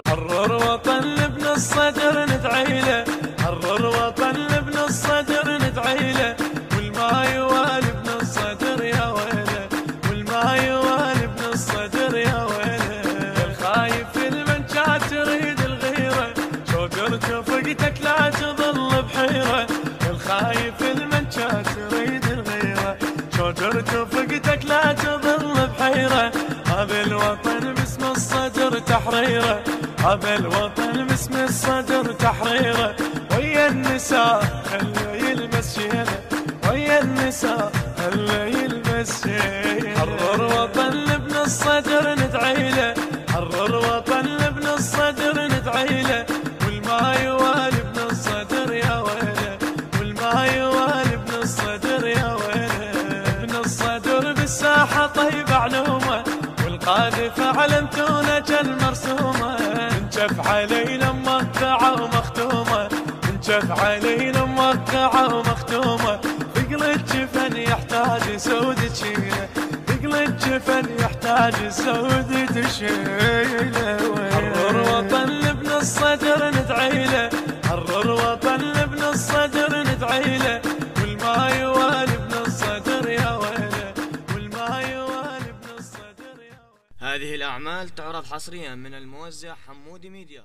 حرر وطن لابن الصدر ندعي له، حرر وطن لابن الصدر ندعي له، والما يوالي ابن الصدر يا ويله، والما يوالي ابن الصدر يا ويله. الخايف المنشا تريد الغيره، شوقرت فقتك لا تظل بحيره. الخايف المنشا تريد الغيره، شوقرت فقتك لا تظل بحيره. هذا الوطن باسم الصدر تحريره، هذا الوطن باسم الصدر تحريره. ويا النساء اللي يلبس شيله، ويا النساء اللي يلبس شيله. حرر وطن لابن الصدر ندعي له، حرر وطن لابن الصدر ندعي له، والما يوالي ابن الصدر يا ويله، والما يوالي ابن الصدر يا ويله. ابن الصدر بالساحه طيب علومه، والقاذف علمتونا كالمرسومه. انشف علينا موقعه ومختومه، انشف علينا موقعه ومختومه. ثقل الجفن يحتاج سود تشيله، ثقل الجفن يحتاج سود تشيله. حرر وطن لابن الصدر ندعي له، حرر وطن لابن الصدر ندعي له، والما يوالي ابن الصدر يا ويله، والما يوالي ابن الصدر يا ويله. هذه الأعمال تعرض حصريا من الموزع حمودي ميديا.